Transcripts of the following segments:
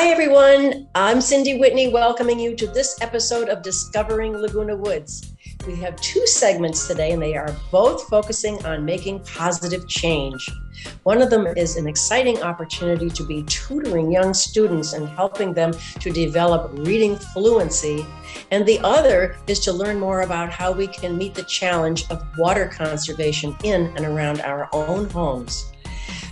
Hi, everyone. I'm Cindy Whitney, welcoming you to this episode of Discovering Laguna Woods. We have two segments today, and they are both focusing on making positive change. One of them is an exciting opportunity to be tutoring young students and helping them to develop reading fluency. And the other is to learn more about how we can meet the challenge of water conservation in and around our own homes.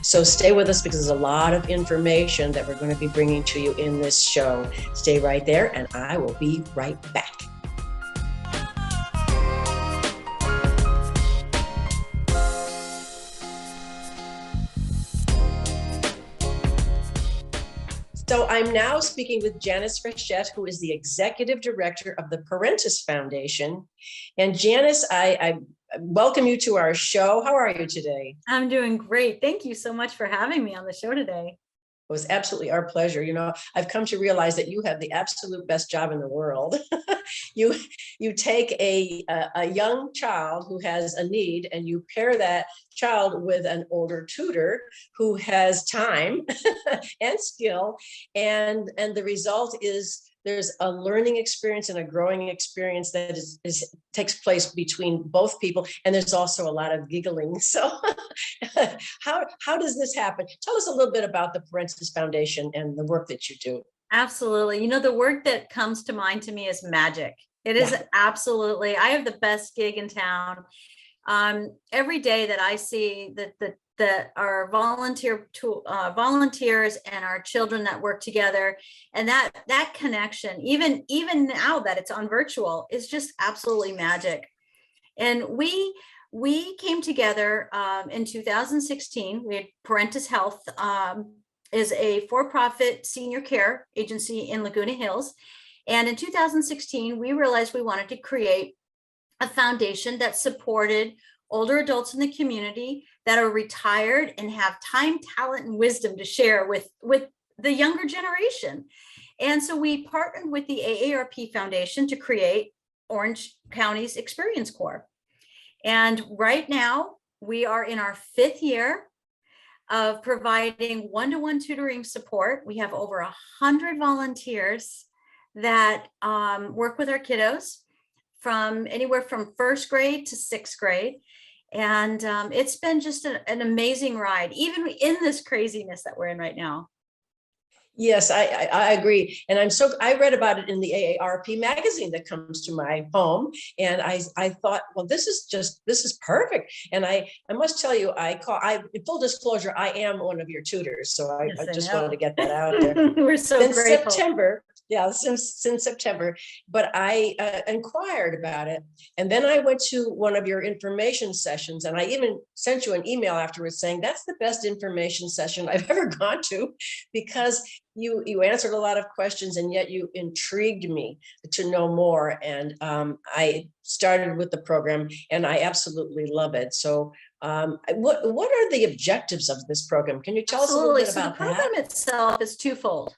So stay with us because there's a lot of information that we're going to be bringing to you in this show. Stay right there and I will be right back. So I'm now speaking with Janice Frechette, who is the Executive Director of the Parentis Foundation. And Janice, I welcome you to our show. How are you today? I'm doing great. Thank you so much for having me on the show today. It was absolutely our pleasure. You know, I've come to realize that you have the absolute best job in the world. You take a young child who has a need and you pair that child with an older tutor who has time and skill. And the result is there's a learning experience and a growing experience that takes place between both people. And there's also a lot of giggling. So how does this happen? Tell us a little bit about the Parentis Foundation and the work that you do. Absolutely. You know, the work that comes to mind to me is magic. It is absolutely, I have the best gig in town. Every day that I see that our volunteers and our children that work together, and that connection, even now that it's on virtual, is just absolutely magic. And we came together in 2016. We had Parentis Health is a for-profit senior care agency in Laguna Hills. And in 2016, we realized we wanted to create a foundation that supported older adults in the community that are retired and have time, talent, and wisdom to share with the younger generation. And so we partnered with the AARP Foundation to create Orange County's Experience Corps. And right now we are in our 5th year of providing one-to-one tutoring support. We have over 100 volunteers that work with our kiddos from anywhere from 1st grade to 6th grade. And it's been just an amazing ride, even in this craziness that we're in right now. Yes, I agree. And I read about it in the AARP magazine that comes to my home. And I thought, well, this is perfect. And I must tell you, full disclosure, I am one of your tutors. So I just wanted to get that out there. We're so grateful. September. Yeah, since September, but I inquired about it. And then I went to one of your information sessions, and I even sent you an email afterwards saying that's the best information session I've ever gone to, because you answered a lot of questions and yet you intrigued me to know more. And I started with the program and I absolutely love it. So what are the objectives of this program? Can you tell us a little bit about that? The program itself is twofold.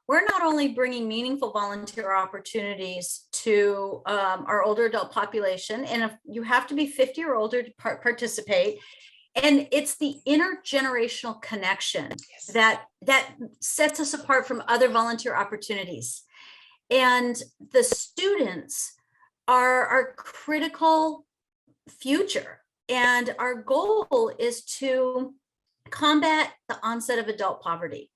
We're not only bringing meaningful volunteer opportunities to our older adult population, and if you have to be 50 or older to participate, and it's the intergenerational connection that sets us apart from other volunteer opportunities. And the students are our critical future. And our goal is to combat the onset of adult poverty.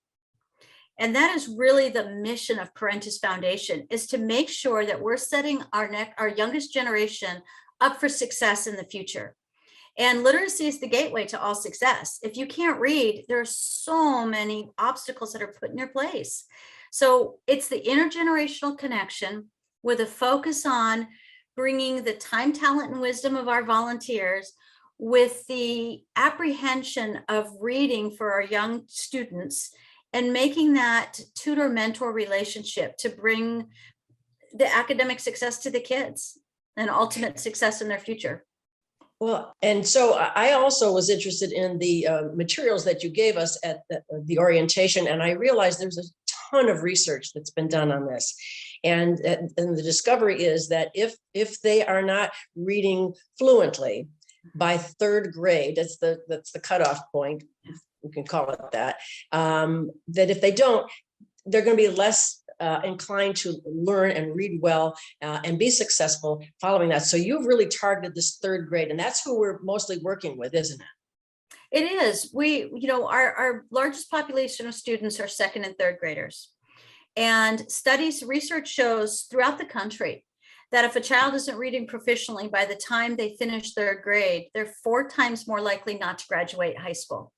And that is really the mission of Parentis Foundation, is to make sure that we're setting our youngest generation up for success in the future. And literacy is the gateway to all success. If you can't read, there are so many obstacles that are put in your place. So it's the intergenerational connection with a focus on bringing the time, talent, and wisdom of our volunteers with the apprehension of reading for our young students and making that tutor-mentor relationship to bring the academic success to the kids and ultimate success in their future. Well, and so I also was interested in the materials that you gave us at the orientation, and I realized there's a ton of research that's been done on this. And the discovery is that if they are not reading fluently by 3rd grade, that's the cutoff point, we can call it that, that if they don't, they're going to be less inclined to learn and read well and be successful following that. So you've really targeted this third grade, and that's who we're mostly working with, isn't it? It is. Our largest population of students are second and third graders. And research shows throughout the country that if a child isn't reading proficiently by the time they finish third grade, they're 4 times more likely not to graduate high school.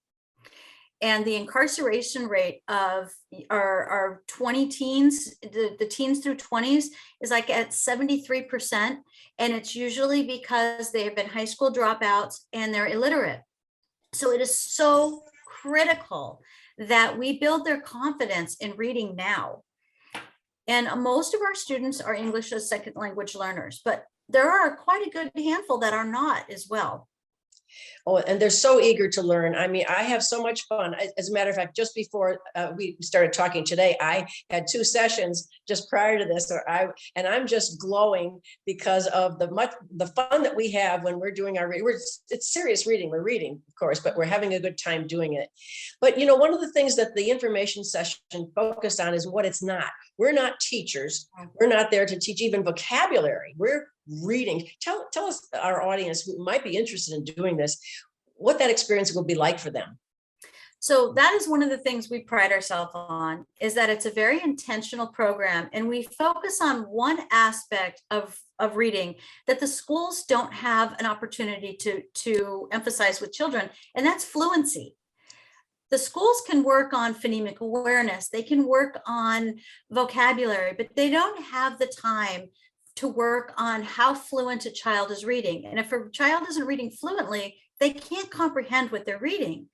And the incarceration rate of our 20 teens, the teens through 20s, is like at 73%. And it's usually because they have been high school dropouts and they're illiterate. So it is so critical that we build their confidence in reading now. And most of our students are English as second language learners, but there are quite a good handful that are not as well. Oh, and they're so eager to learn. I mean, I have so much fun. As a matter of fact, just before we started talking today, I had 2 sessions just prior to this, and I'm just glowing because of the fun that we have when we're doing it's serious reading. We're reading, of course, but we're having a good time doing it. But one of the things that the information session focused on is what it's not. We're not teachers. We're not there to teach even vocabulary. We're reading. Tell us, our audience who might be interested in doing this, what that experience will be like for them. So that is one of the things we pride ourselves on, is that it's a very intentional program, and we focus on one aspect of reading that the schools don't have an opportunity to emphasize with children, and that's fluency. The schools can work on phonemic awareness, they can work on vocabulary, but they don't have the time to work on how fluent a child is reading. And if a child isn't reading fluently, they can't comprehend what they're reading.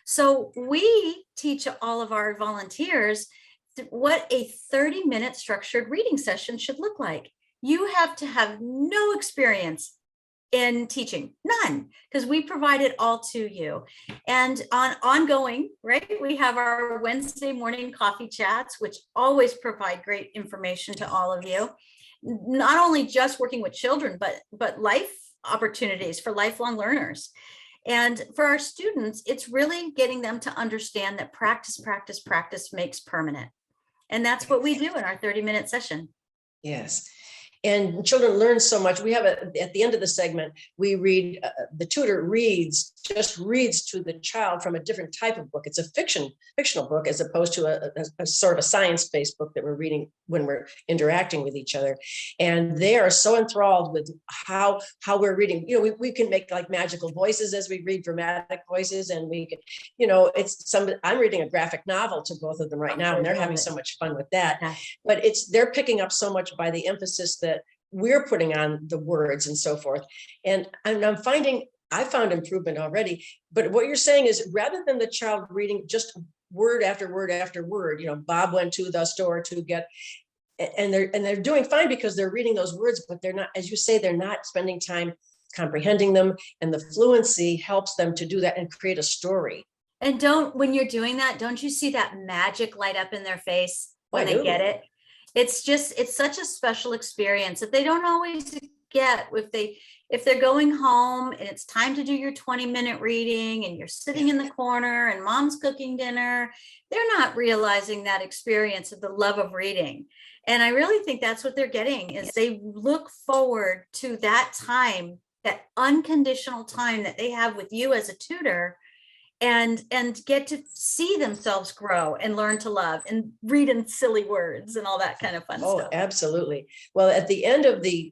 So we teach all of our volunteers what a 30-minute structured reading session should look like. You have to have no experience in teaching, none, because we provide it all to you. And ongoing, right, we have our Wednesday morning coffee chats, which always provide great information to all of you. Not only just working with children, but life opportunities for lifelong learners. And for our students, it's really getting them to understand that practice makes permanent. And that's what we do in our 30-minute session. Yes. And children learn so much. We have at the end of the segment, we read, the tutor just reads to the child from a different type of book. It's a fictional book, as opposed to a sort of a science-based book that we're reading when we're interacting with each other. And they are so enthralled with how we're reading. We can make like magical voices as we read, dramatic voices, and we can, I'm reading a graphic novel to both of them right now, and they're having so much fun with that. But they're picking up so much by the emphasis that we're putting on the words and so forth. And I found improvement already. But what you're saying is, rather than the child reading just word after word after word, Bob went to the store to get, and they're doing fine because they're reading those words, but they're not, as you say, they're not spending time comprehending them. And the fluency helps them to do that and create a story. And when you're doing that, don't you see that magic light up in their face when they get it? It's such a special experience that they don't always get if they're going home and it's time to do your 20-minute reading and you're sitting in the corner and mom's cooking dinner. They're not realizing that experience of the love of reading. And I really think that's what they're getting, is they look forward to that time, that unconditional time that they have with you as a tutor, and get to see themselves grow and learn to love and read in silly words and all that kind of fun stuff. Oh, absolutely. Well, at the end of the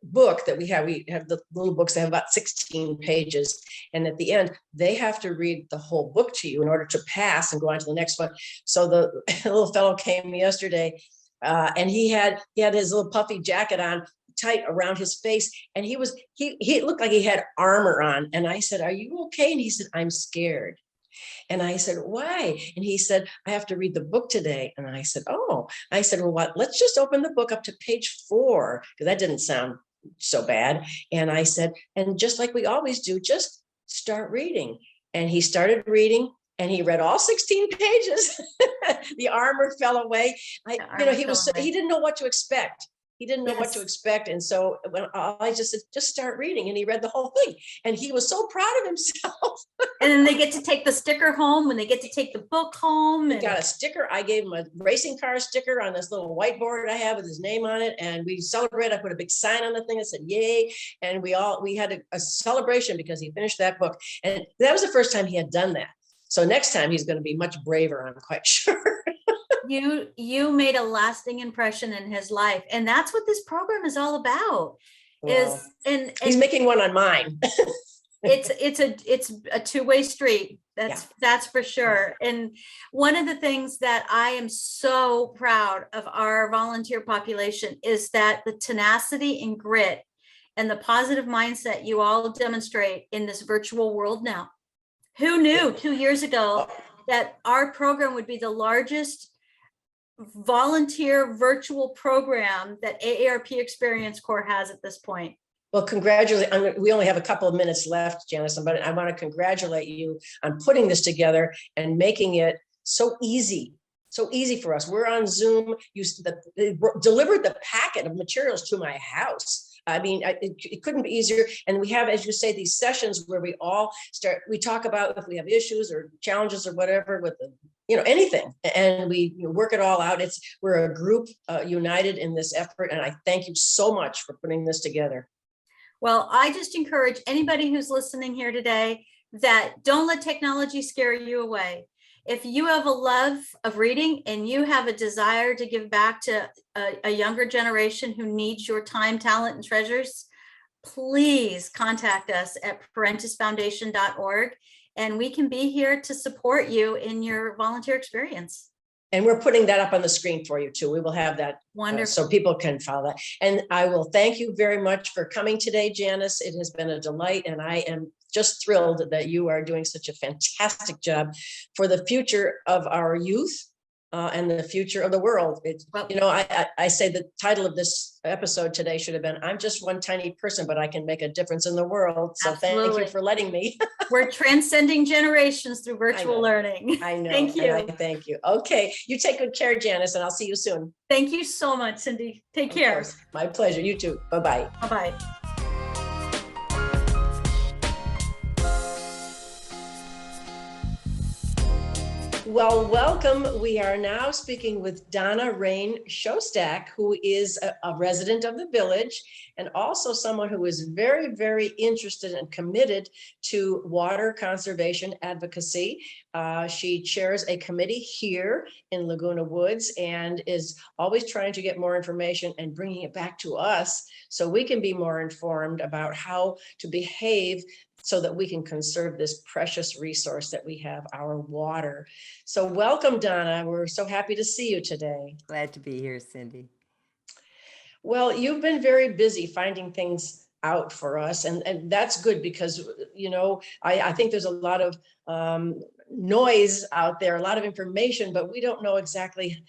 book that we have the little books that have about 16 pages. And at the end, they have to read the whole book to you in order to pass and go on to the next one. So the little fellow came yesterday and he had his little puffy jacket on, tight around his face, and he looked like he had armor on. And I said, "Are you okay?" And he said, "I'm scared." And I said, "Why?" And he said, "I have to read the book today." And I said, "Oh." I said, "Well, what? Let's just open the book up to page 4, because that didn't sound so bad." And I said, "And just like we always do, just start reading." And he started reading, and he read all 16 pages. The armor fell away. He didn't know what to expect. He didn't know what to Yes. expect. And so when I just said, just start reading. And he read the whole thing. And he was so proud of himself. And then they get to take the sticker home, and they get to take the book home. He And got a sticker. I gave him a racing car sticker on this little whiteboard I have with his name on it. And we celebrated. I put a big sign on the thing that said, yay. And we had a celebration because he finished that book. And that was the first time he had done that. So next time he's going to be much braver, I'm quite sure. you made a lasting impression in his life. And that's what this program is all about. Well, And he's making one on mine. it's a two-way street. That's for sure. And one of the things that I am so proud of our volunteer population is that the tenacity and grit and the positive mindset you all demonstrate in this virtual world now. Who knew 2 years ago that our program would be the largest volunteer virtual program that AARP Experience Corps has at this point? Well, congratulate. We only have a couple of minutes left, Janice, but I want to congratulate you on putting this together and making it so easy for us. We're on Zoom. They delivered the packet of materials to my house. I mean, it couldn't be easier. And we have, as you say, these sessions where we talk about if we have issues or challenges or whatever with anything, and we work it all out. We're a group united in this effort. And I thank you so much for putting this together. Well, I just encourage anybody who's listening here today that don't let technology scare you away. If you have a love of reading and you have a desire to give back to a younger generation who needs your time, talent, and treasures, please contact us at parentisfoundation.org, and we can be here to support you in your volunteer experience. And we're putting that up on the screen for you too. We will have that so people can follow that. And I will thank you very much for coming today, Janice. It has been a delight, and I am just thrilled that you are doing such a fantastic job for the future of our youth and the future of the world. I say the title of this episode today should have been, I'm just one tiny person, but I can make a difference in the world. So Absolutely. Thank you for letting me. We're transcending generations through virtual learning. I know. Thank you. Thank you. Okay. You take good care, Janice, and I'll see you soon. Thank you so much, Cindy. Take care. My pleasure. You too. Bye-bye. Bye-bye. Well, welcome. We are now speaking with Donna Rain Shostak, who is a resident of the village and also someone who is very, very interested and committed to water conservation advocacy. She chairs a committee here in Laguna Woods and is always trying to get more information and bringing it back to us so we can be more informed about how to behave so that we can conserve this precious resource that we have, our water. So welcome, Donna. We're so happy to see you today. Glad to be here, Cindy. Well, you've been very busy finding things out for us, and that's good because, I think there's a lot of noise out there, a lot of information, but we don't know exactly,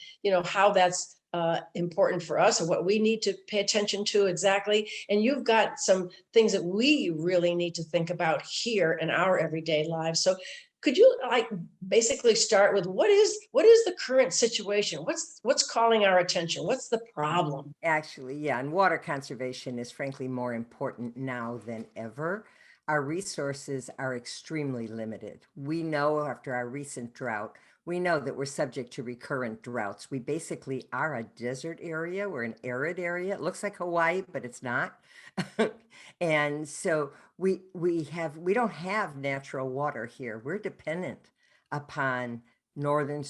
how that's important for us or what we need to pay attention to exactly. And you've got some things that we really need to think about here in our everyday lives. So could you basically start with what is the current situation? What's calling our attention? What's the problem? Actually, yeah, and water conservation is frankly more important now than ever. Our resources are extremely limited. We know after our recent drought, we know that we're subject to recurrent droughts. We basically are a desert area. We're an arid area. It looks like Hawaii, but it's not. And so we don't have natural water here. We're dependent upon northern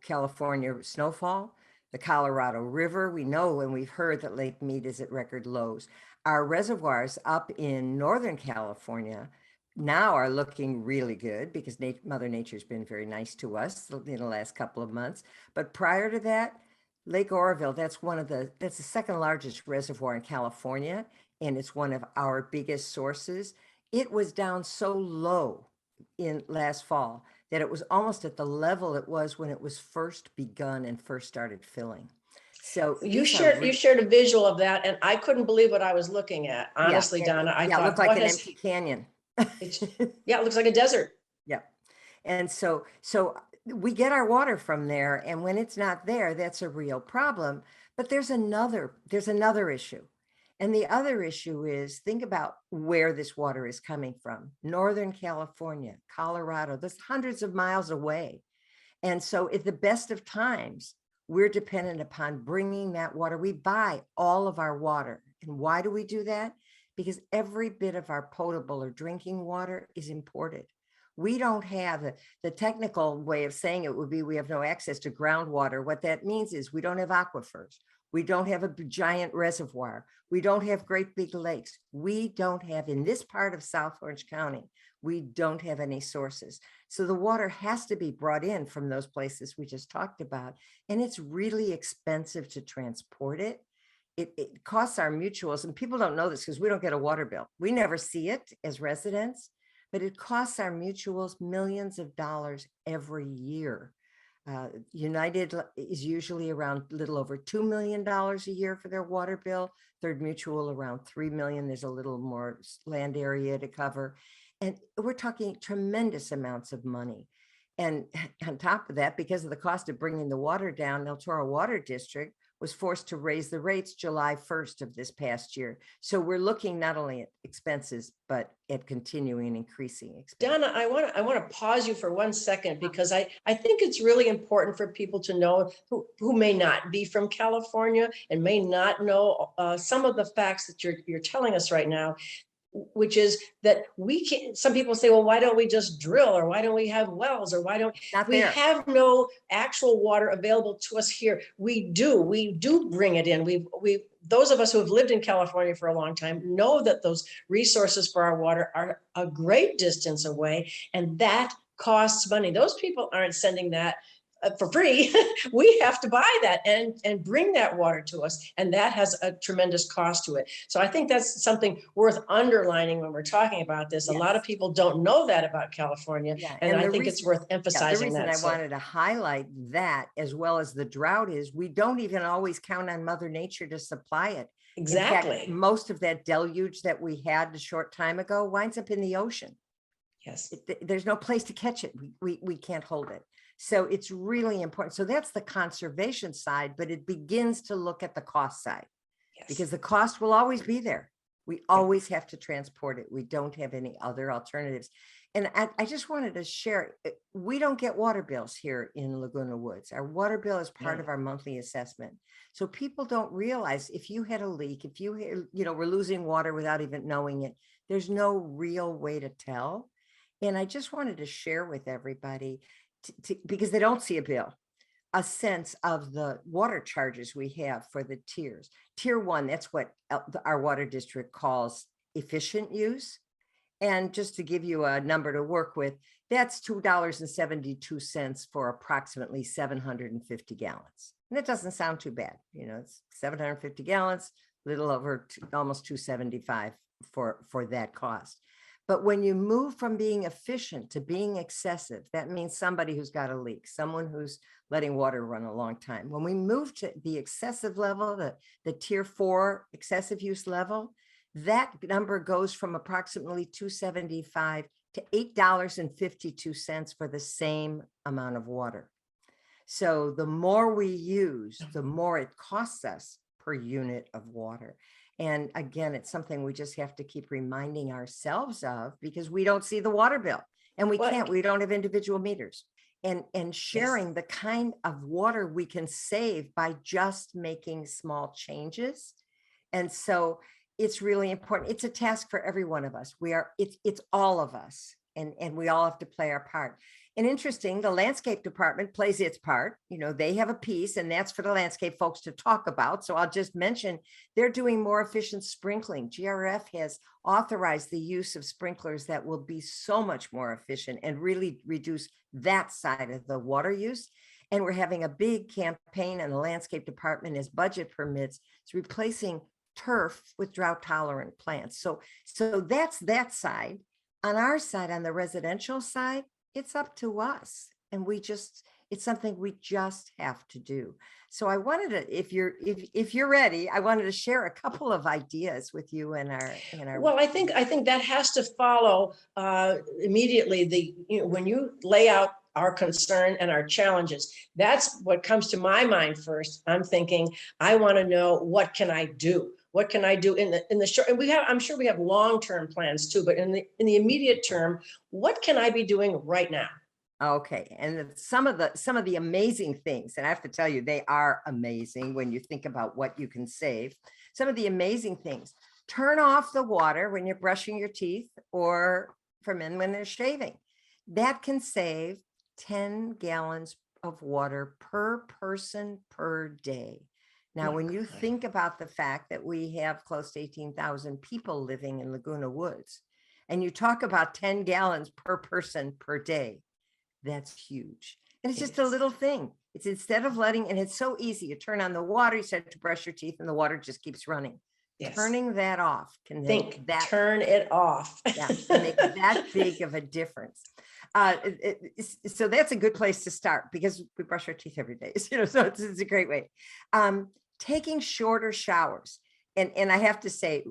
California snowfall, the Colorado River. We know and we've heard that Lake Mead is at record lows. Our reservoirs up in Northern California now are looking really good because Mother Nature's been very nice to us in the last couple of months. But prior to that, Lake Oroville, that's the second largest reservoir in California, and it's one of our biggest sources. It was down so low in last fall that it was almost at the level it was when it was first begun and first started filling. So you shared a visual of that, and I couldn't believe what I was looking at. Honestly, yeah, Donna, I thought it looked like an empty canyon. It looks like a desert. Yeah. And so we get our water from there, and when it's not there, that's a real problem. But there's another issue. And the other issue is, think about where this water is coming from. Northern California, Colorado, that's hundreds of miles away. And so at the best of times, we're dependent upon bringing that water. We buy all of our water. And why do we do that? Because every bit of our potable or drinking water is imported. We don't have the technical way of saying it would be we have no access to groundwater. What that means is we don't have aquifers. We don't have a giant reservoir. We don't have great big lakes. We don't have, in this part of South Orange County, we don't have any sources. So the water has to be brought in from those places we just talked about. And it's really expensive to transport it. It costs our mutuals, and people don't know this because we don't get a water bill. We never see it as residents, but it costs our mutuals millions of dollars every year. United is usually around a little over $2 million a year for their water bill. Third Mutual around $3 million. There's a little more land area to cover. And we're talking tremendous amounts of money. And on top of that, because of the cost of bringing the water down, El Toro Water District was forced to raise the rates July 1st of this past year. So we're looking not only at expenses, but at continuing increasing expenses. Donna, I want to pause you for 1 second, because I think it's really important for people to know who may not be from California and may not know some of the facts that you're telling us right now, which is that we can, some people say, well, why don't we just drill, or why don't we have wells, or why don't we have no actual water available to us here? We do bring it in. We those of us who have lived in California for a long time know that those resources for our water are a great distance away, and that costs money. Those people aren't sending that for free. We have to buy that and bring that water to us, and that has a tremendous cost to it. So I think that's something worth underlining when we're talking about this. Yes. A lot of people don't know that about California, and I think it's worth emphasizing that. The reason I wanted to highlight that, as well as the drought, is we don't even always count on Mother Nature to supply it. Exactly. In fact, most of that deluge that we had a short time ago winds up in the ocean. Yes. There's no place to catch it. We can't hold it. So it's really important. So that's the conservation side, but it begins to look at the cost side. Yes. Because the cost will always be there. We always have to transport it. We don't have any other alternatives. And I just wanted to share, we don't get water bills here in Laguna Woods. Our water bill is part of our monthly assessment. So people don't realize, if you had a leak, if you were losing water without even knowing it, there's no real way to tell. And I just wanted to share with everybody, because they don't see a bill, a sense of the water charges we have for the tiers. Tier 1, that's what our water district calls efficient use. And just to give you a number to work with, that's $2.72 for approximately 750 gallons. And it doesn't sound too bad. It's 750 gallons, little over almost $2.75 for that cost. But when you move from being efficient to being excessive, that means somebody who's got a leak, someone who's letting water run a long time. When we move to the excessive level, the tier 4 excessive use level, that number goes from approximately $2.75 to $8.52 for the same amount of water. So the more we use, the more it costs us per unit of water. And again, it's something we just have to keep reminding ourselves of, because we don't see the water bill, and we don't have individual meters, and sharing the kind of water we can save by just making small changes. And so it's really important. It's a task for every one of us. It's all of us, and we all have to play our part. And interesting, the landscape department plays its part. They have a piece, and that's for the landscape folks to talk about. So I'll just mention they're doing more efficient sprinkling. GRF has authorized the use of sprinklers that will be so much more efficient and really reduce that side of the water use. And we're having a big campaign in the landscape department, as budget permits, it's replacing turf with drought tolerant plants. So that's that side. On our side, on the residential side, it's up to us, and it's something we just have to do. So I wanted to, if you're ready, I wanted to share a couple of ideas with you and our. Well, I think that has to follow immediately when you lay out our concern and our challenges. That's what comes to my mind first. I'm thinking, I want to know, what can I do? What can I do in the short, and I'm sure we have long-term plans too, but in the immediate term, what can I be doing right now? Okay, and some of the amazing things, and I have to tell you, they are amazing when you think about what you can save. Some of the amazing things: turn off the water when you're brushing your teeth, or for men when they're shaving. That can save 10 gallons of water per person per day. Now, when you think about the fact that we have close to 18,000 people living in Laguna Woods, and you talk about 10 gallons per person per day, that's huge. And it's just a little thing. It's instead of letting, and it's so easy. You turn on the water, you start to brush your teeth, and the water just keeps running. Yes. Turning that off can make that, turn it off. Yeah, make that big of a difference. So that's a good place to start, because we brush our teeth every day. So it's a great way. Taking shorter showers. And I have to say,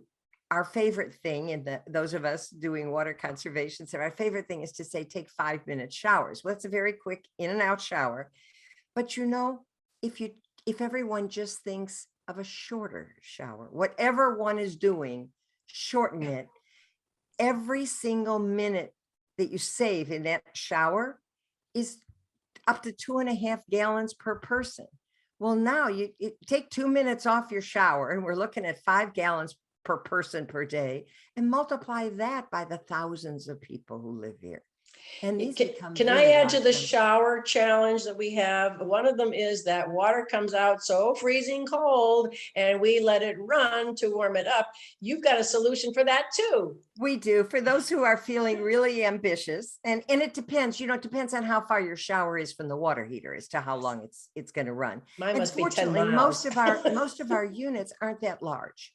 our favorite thing, and those of us doing water conservation, so our favorite thing is to say, take 5-minute showers. Well, it's a very quick in and out shower. But if everyone just thinks of a shorter shower, whatever one is doing, shorten it. Every single minute that you save in that shower is up to 2.5 gallons per person. Well, now you take 2 minutes off your shower, and we're looking at 5 gallons per person per day, and multiply that by the thousands of people who live here. And these can I add to the shower challenge that we have? One of them is that water comes out so freezing cold, and we let it run to warm it up. You've got a solution for that too. We do. For those who are feeling really ambitious, and it depends, it depends on how far your shower is from the water heater as to how long it's going to run. Mine must be 10 miles. most of our units aren't that large.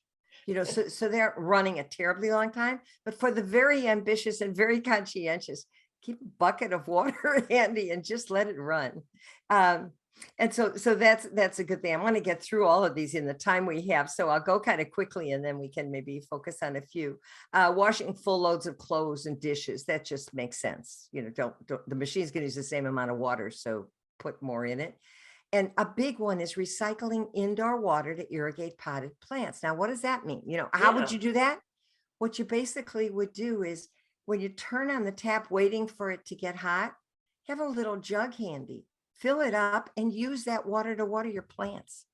So they're running a terribly long time. But for the very ambitious and very conscientious, keep a bucket of water handy and just let it run. And so that's a good thing. I want to get through all of these in the time we have. So I'll go kind of quickly, and then we can maybe focus on a few. Washing full loads of clothes and dishes. That just makes sense. Don't the machine's going to use the same amount of water, so put more in it. And a big one is recycling indoor water to irrigate potted plants. Now, what does that mean? How would you do that? What you basically would do is, when you turn on the tap waiting for it to get hot, have a little jug handy, fill it up, and use that water to water your plants,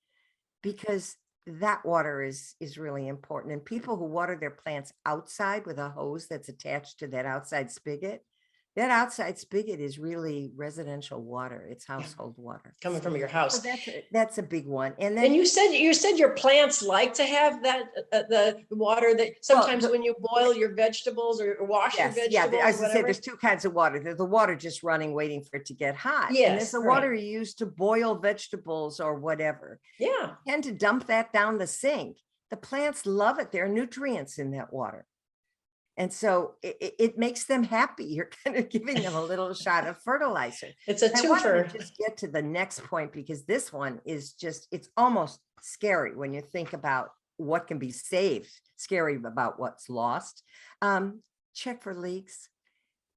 because that water is really important. And people who water their plants outside with a hose that's attached to that outside spigot, that outside spigot is really residential water. It's household water coming from your house. So that's a big one. And then you said your plants like to have that the water that sometimes when you boil your vegetables or wash your vegetables. Yeah, as I said, there's two kinds of water. There's the water just running, waiting for it to get hot. Yes, and there's the water you use to boil vegetables or whatever. Yeah, you tend to dump that down the sink. The plants love it. There are nutrients in that water. And so it makes them happy. You're kind of giving them a little shot of fertilizer. It's a twofer. I want to just get to the next point, because this one is it's almost scary when you think about what can be saved, scary about what's lost. Check for leaks.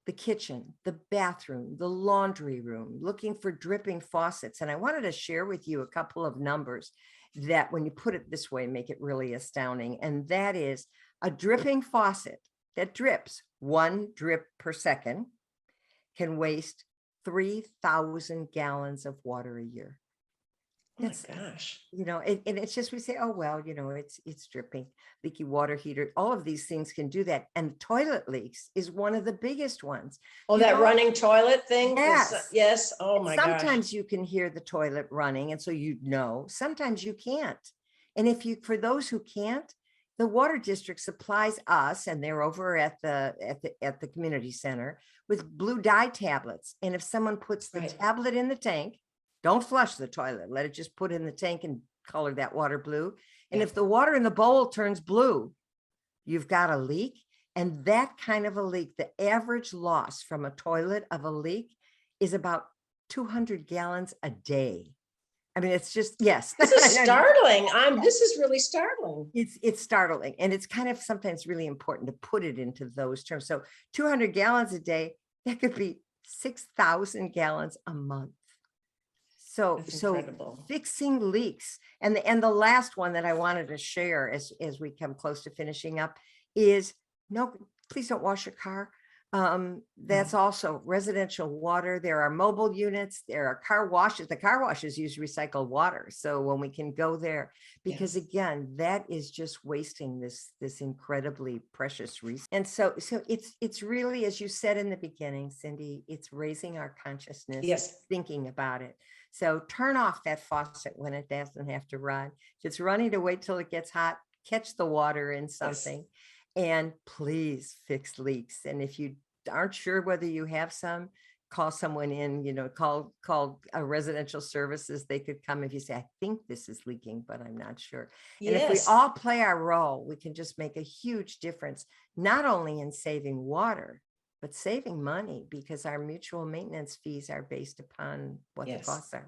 The kitchen, the bathroom, the laundry room, looking for dripping faucets. And I wanted to share with you a couple of numbers that, when you put it this way, make it really astounding. And that is, a dripping faucet that drips 1 drip per second can waste 3,000 gallons of water a year. That's, oh my gosh. And it's just, we say, oh, well, it's dripping, leaky water heater. All of these things can do that. And toilet leaks is one of the biggest ones. Oh, that running toilet thing? Yes. Yes. Oh my gosh. Sometimes you can hear the toilet running, and so sometimes you can't. And for those who can't, the water district supplies us, and they're over at the community center, with blue dye tablets. And if someone puts the tablet in the tank, don't flush the toilet, let it just put in the tank and color that water blue. And if the water in the bowl turns blue, you've got a leak. And that kind of a leak, the average loss from a toilet of a leak is about 200 gallons a day. I mean, it's just, yes. This is startling. This is really startling. It's startling. And it's kind of sometimes really important to put it into those terms. So 200 gallons a day, that could be 6,000 gallons a month. So, That's so incredible. fixing leaks. And the last one that I wanted to share as we come close to finishing up is no, please don't wash your car. That's also residential water. There are mobile units, there are car washes. The car washes use recycled water. So when we can go there, because again, that is just wasting this incredibly precious resource. And so it's really, as you said in the beginning, Cindy, it's raising our consciousness, thinking about it. So turn off that faucet when it doesn't have to run. If it's running, to wait till it gets hot, catch the water in something. And please fix leaks. And if you aren't sure whether you have some, call someone in, call residential services. They could come if you say, I think this is leaking, but I'm not sure. And if we all play our role, we can just make a huge difference, not only in saving water, but saving money, because our mutual maintenance fees are based upon what the costs are.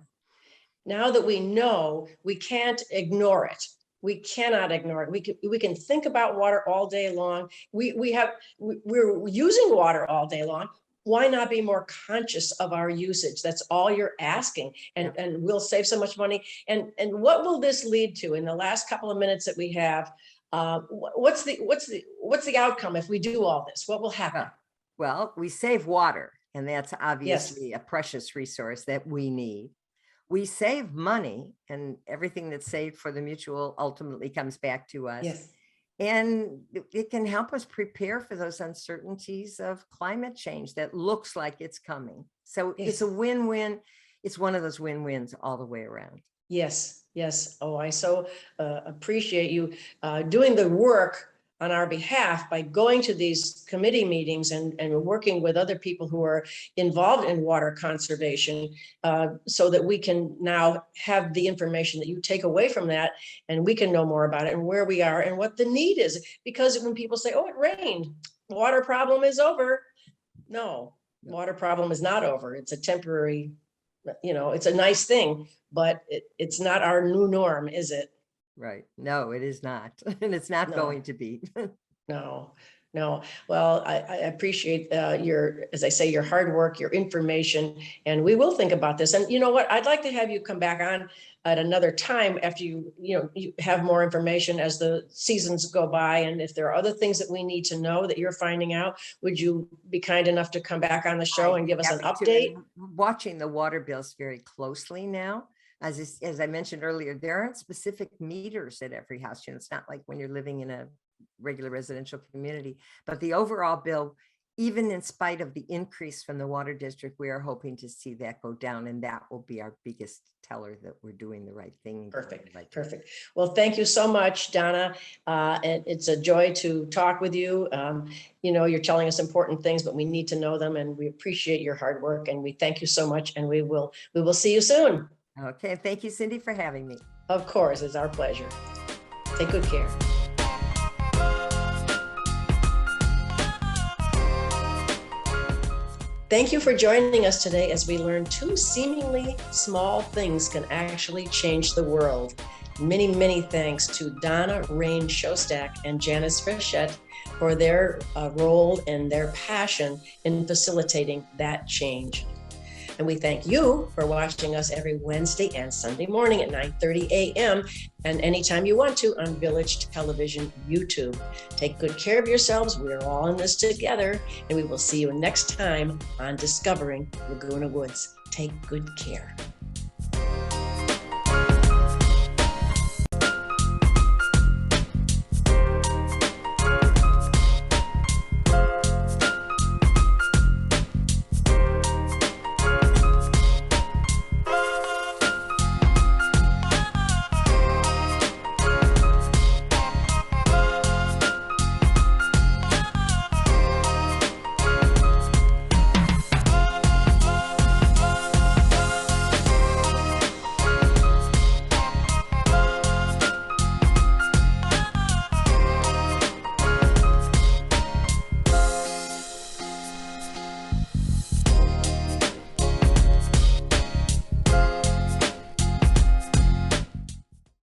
Now that we know, we can't ignore it. We cannot ignore it. We can think about water all day long. We're using water all day long. Why not be more conscious of our usage? That's all you're asking, and we'll save so much money. And what will this lead to in the last couple of minutes that we have? What's the outcome if we do all this? What will happen? Well, we save water, and that's obviously a precious resource that we need. We save money, and everything that's saved for the mutual ultimately comes back to us. And it can help us prepare for those uncertainties of climate change that looks like it's coming. So it's a win-win. It's one of those win-wins all the way around. Yes. Oh, I so appreciate you doing the work on our behalf by going to these committee meetings and working with other people who are involved in water conservation, so that we can now have the information that you take away from that, and we can know more about it and where we are and what the need is. Because when people say, oh, it rained, water problem is over. No, water problem is not over. It's a temporary, it's a nice thing, but it's not our new norm, is it? Right. No, it is not. And it's not going to be. No. Well, I appreciate as I say, your hard work, your information, and we will think about this. And you know what? I'd like to have you come back on at another time after you have more information as the seasons go by. And if there are other things that we need to know that you're finding out, would you be kind enough to come back on the show and give us an update? Watching the water bills very closely now. As I mentioned earlier, there aren't specific meters at every house. It's not like when you're living in a regular residential community, but the overall bill, even in spite of the increase from the water district, we are hoping to see that go down, and that will be our biggest teller that we're doing the right thing. Perfect. Well, thank you so much, Donna. And it's a joy to talk with you. You're telling us important things, but we need to know them, and we appreciate your hard work, and we thank you so much, and we will see you soon. Okay. Thank you, Cindy, for having me. Of course. It's our pleasure. Take good care. Thank you for joining us today as we learn two seemingly small things can actually change the world. Many, many thanks to Donna Rain Shostak and Janice Frechette for their role and their passion in facilitating that change. And we thank you for watching us every Wednesday and Sunday morning at 9:30 a.m. and anytime you want to on Village Television YouTube. Take good care of yourselves. We are all in this together, and we will see you next time on Discovering Laguna Woods. Take good care.